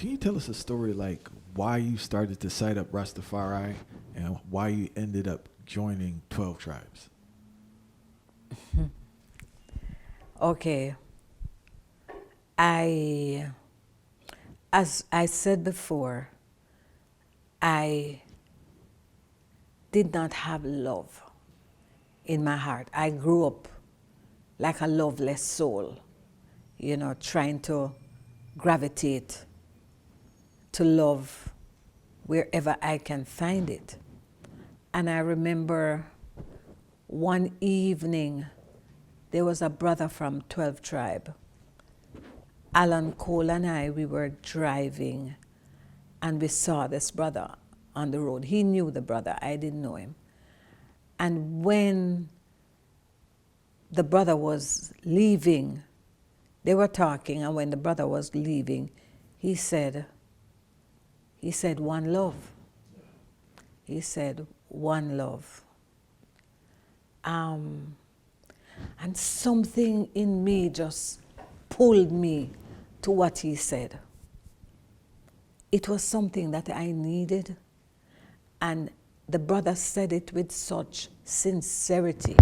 can you tell us a story like why you started to cite up Rastafari and why you ended up joining 12 Tribes? Okay. As I said before, I did not have love in my heart. I grew up like a loveless soul, you know, trying to gravitate to love wherever I can find it. And I remember one evening, there was a brother from 12 Tribe. Alan Cole and I, we were driving and we saw this brother on the road. He knew the brother, I didn't know him. And when the brother was leaving, they were talking, and when the brother was leaving, he said, one love. He said, one love. And something in me just pulled me to what he said. It was something that I needed, and the brother said it with such sincerity.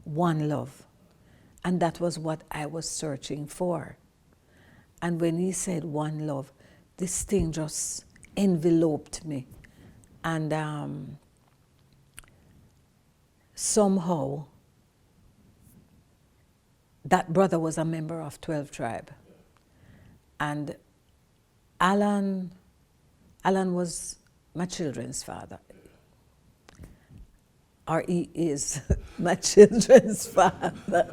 One love. And that was what I was searching for. And when he said one love, this thing just enveloped me. And somehow, that brother was a member of 12 Tribe. And Alan was my children's father. Or he is my children's father.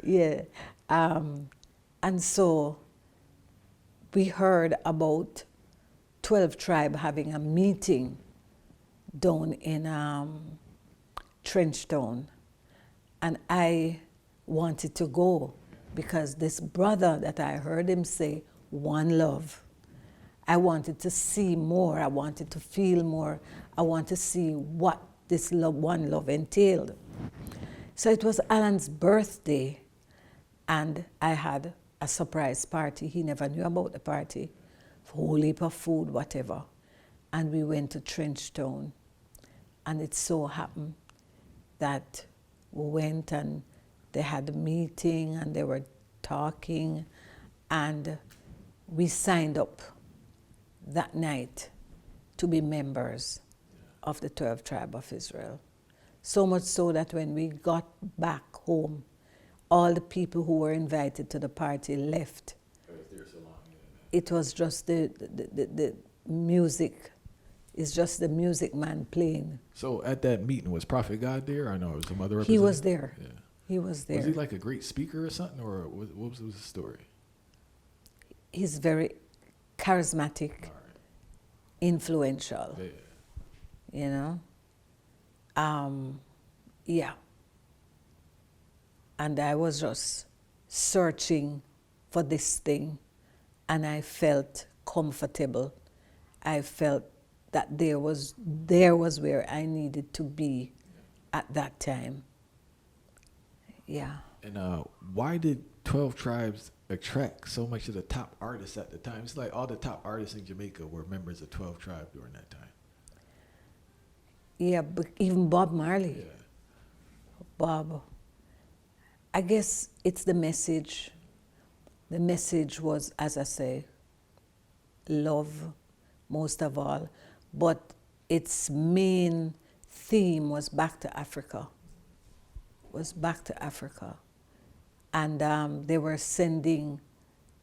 Yeah. And so we heard about 12 Tribe having a meeting down in Trenchtown. And I wanted to go because this brother that I heard him say, one love. I wanted to see more. I wanted to feel more. I wanted to see what this love, one love entailed. So it was Alan's birthday, and I had a surprise party. He never knew about the party. A whole heap of food, whatever. And we went to Trenchtown. And it so happened that we went and they had a meeting and they were talking, and we signed up that night to be members of the 12 Tribe of Israel. So much so that when we got back home, all the people who were invited to the party left. I was there so long. It was just the music. It's just the music man playing. So at that meeting, was Prophet God there? I know it was some other representative. He was there. Yeah. He was there. Was he like a great speaker or something, or what was the story? He's very charismatic, All right. influential, Yeah. you know? Yeah. And I was just searching for this thing, and I felt comfortable. I felt that there was where I needed to be at that time. Yeah. And why did 12 Tribes attract so much of the top artists at the time? It's like all the top artists in Jamaica were members of 12 Tribe during that time. Yeah, but even Bob Marley. Yeah. Bob. I guess it's the message. The message was, as I say, love most of all, but its main theme was back to Africa. And they were sending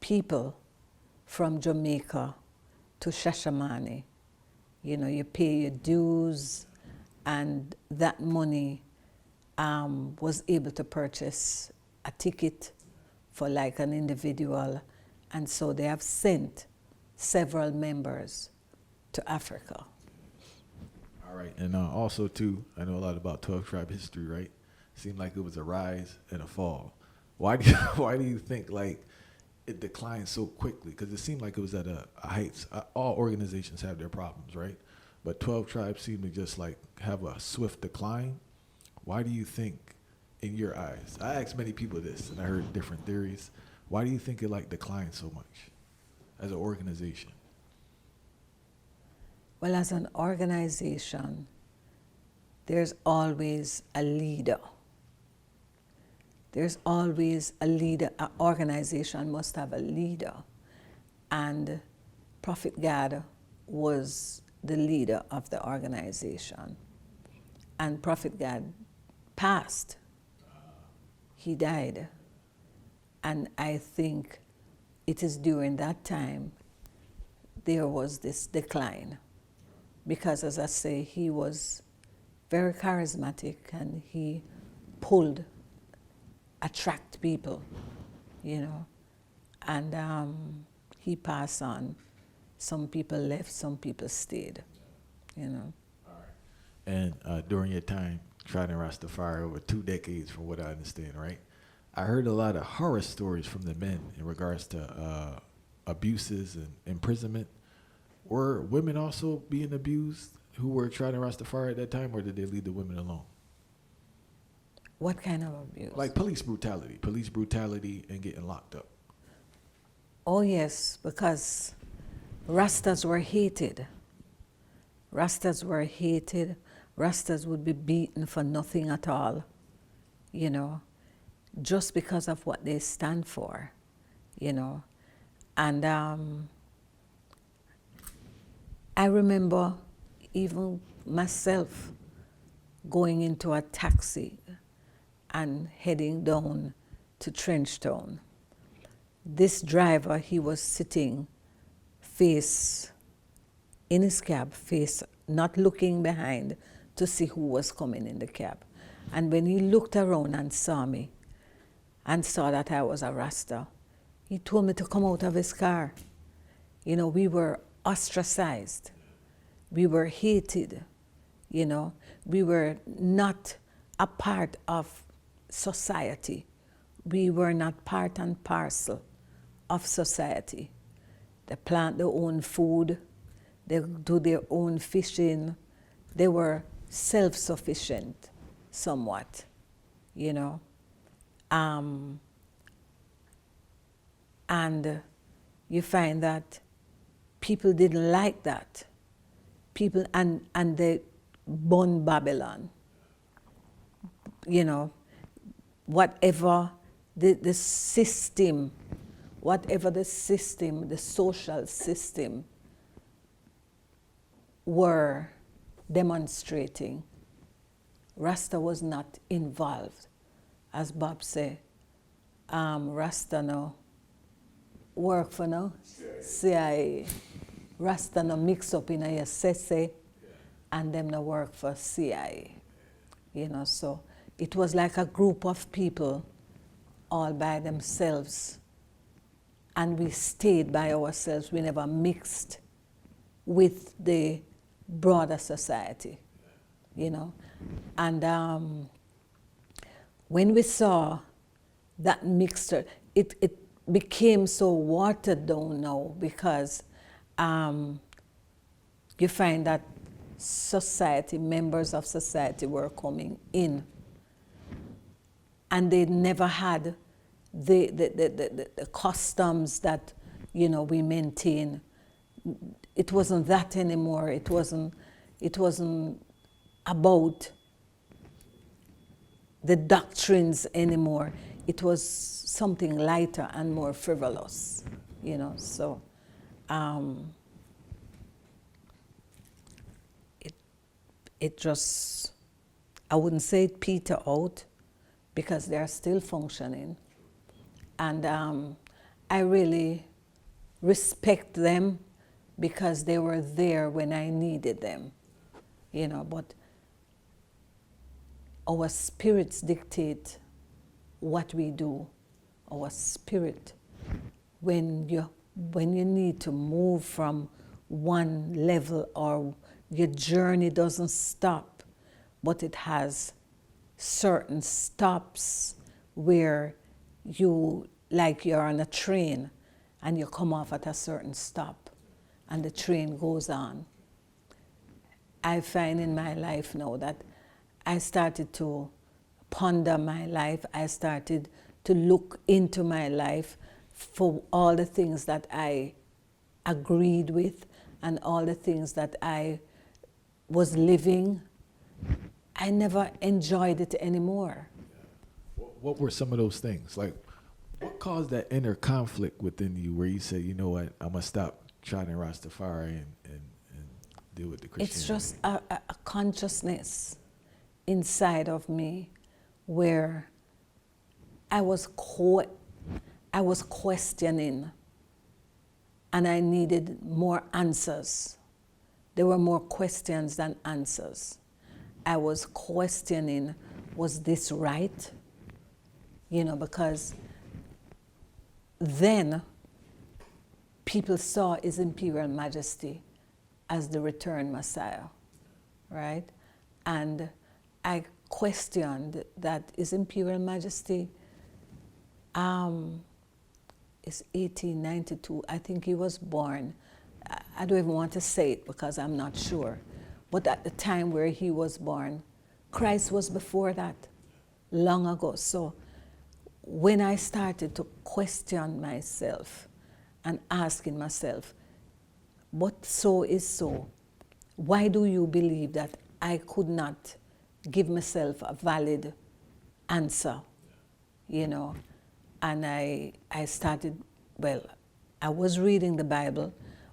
people from Jamaica to Shashamane. You know, you pay your dues, and that money was able to purchase a ticket for like an individual. And so they have sent several members to Africa. All right. And also, too, I know a lot about 12 Tribe history, right? Seemed like it was a rise and a fall. Why do you think like it declined so quickly? Because it seemed like it was at a heights. All organizations have their problems, right? But 12 Tribes seem to just like have a swift decline. Why do you think, in your eyes, I asked many people this and I heard different theories. Why do you think it like declined so much? as an organization? Well, as an organization, there's always a leader. There's always a leader. An organization must have a leader. And Prophet God was the leader of the organization. And Prophet God passed. He died. And I think it is during that time there was this decline. Because as I say, he was very charismatic and he attract people, you know. And he passed on. Some people left, some people stayed, you know. All right. And during your time trodding Rastafari over 2 decades, from what I understand, right? I heard a lot of horror stories from the men in regards to abuses and imprisonment. Were women also being abused who were trodding Rastafari at that time, or did they leave the women alone? What kind of abuse? Like police brutality and getting locked up. Oh yes, because Rastas were hated. Rastas were hated. Rastas would be beaten for nothing at all, you know, just because of what they stand for, you know. And I remember even myself going into a taxi and heading down to Trenchtown. This driver, he was sitting face in his cab, face not looking behind to see who was coming in the cab. And when he looked around and saw me and saw that I was a Rasta, he told me to come out of his car. You know, we were ostracized. We were hated, you know. We were not a part of society. We were not part and parcel of society. They plant their own food, they do their own fishing. They were self-sufficient somewhat, you know. And you find that people didn't like that. People, and they burn Babylon. You know, whatever the system, the social system were demonstrating, Rasta was not involved. As Bob said, Rasta no work for no CIA. Rasta no mix up in a SSA and them no work for CIA. You know, so it was like a group of people all by themselves, and we stayed by ourselves. We never mixed with the broader society, you know. And when we saw that mixture, it became so watered down now, because you find that society, members of society were coming in, and they never had the customs that, you know, we maintain. It wasn't that anymore. It wasn't about the doctrines anymore. It was something lighter and more frivolous, you know. So it just, I wouldn't say it petered out, because they're still functioning. And I really respect them, because they were there when I needed them, you know. But our spirits dictate what we do. Our spirit, when you need to move from one level, or your journey doesn't stop, but it has certain stops where you, like you're on a train and you come off at a certain stop and the train goes on. I find in my life now that I started to ponder my life. I started to look into my life for all the things that I agreed with and all the things that I was living, I never enjoyed it anymore. What were some of those things? Like, what caused that inner conflict within you where you said, you know what, I'm going to stop trodding Rastafari and deal with the Christianity? It's just a consciousness inside of me where I was questioning, and I needed more answers. There were more questions than answers. I was questioning, was this right? You know, because then people saw His Imperial Majesty as the returned Messiah, right? And I questioned that His Imperial Majesty is 1892. I think he was born. I don't even want to say it because I'm not sure. But at the time where he was born, Christ was before that, long ago. So when I started to question myself and asking myself, what so is so? Why do you believe that I could not give myself a valid answer? You know, and I started, well, I was reading the Bible,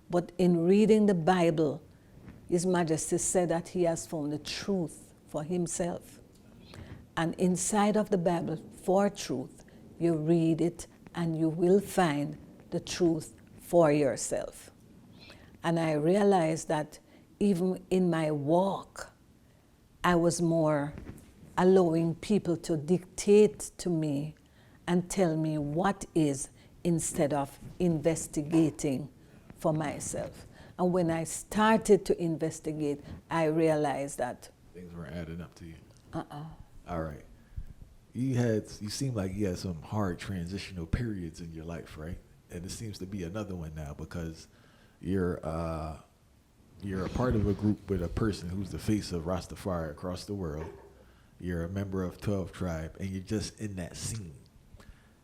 but in reading the Bible, His Majesty said that He has found the truth for Himself. And inside of the Bible, for truth, you read it and you will find the truth for yourself. And I realized that even in my walk, I was more allowing people to dictate to me and tell me what is, instead of investigating for myself. And when I started to investigate, I realized that things weren't adding up to you. All right. You seem like you had some hard transitional periods in your life, right? And it seems to be another one now because you're a part of a group with a person who's the face of Rastafari across the world. You're a member of 12 Tribe, and you're just in that scene.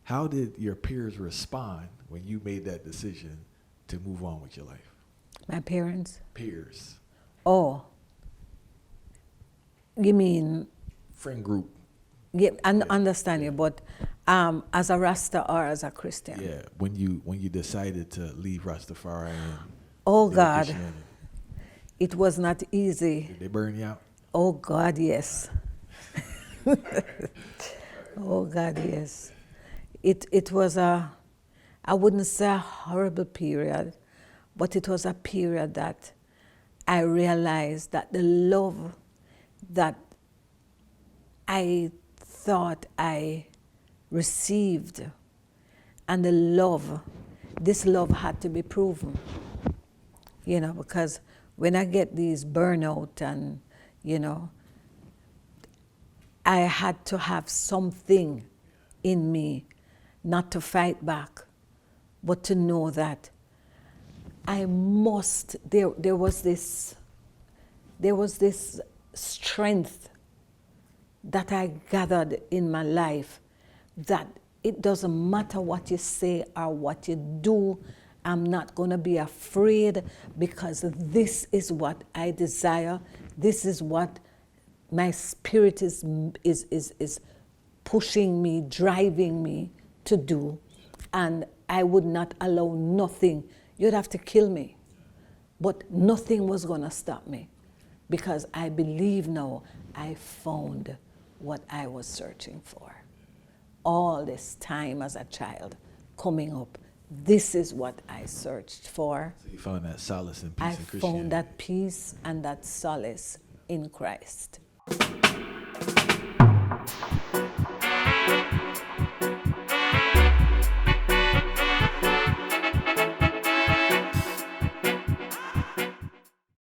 How did your peers respond when you made that decision to move on with your life? my parents. Peers. Oh, you mean? Friend group. Yeah, I understand you, but as a Rasta or as a Christian? Yeah, when you decided to leave Rastafari and oh God, it was not easy. Did they burn you out? Oh God, yes. Oh God, yes. It was I wouldn't say a horrible period, but it was a period that I realized that the love that I thought I received and this love had to be proven. You know, because when I get these burnout and, you know, I had to have something in me, not to fight back, but to know that I must, there was this strength that I gathered in my life that it doesn't matter what you say or what you do, I'm not going to be afraid because this is what I desire. This is what my spirit is pushing me, driving me to do. And I would not allow nothing. You'd have to kill me. But nothing was going to stop me because I believe now I found what I was searching for. All this time as a child, coming up, this is what I searched for. So you found that solace and peace in Christianity. I found that peace and that solace in Christ.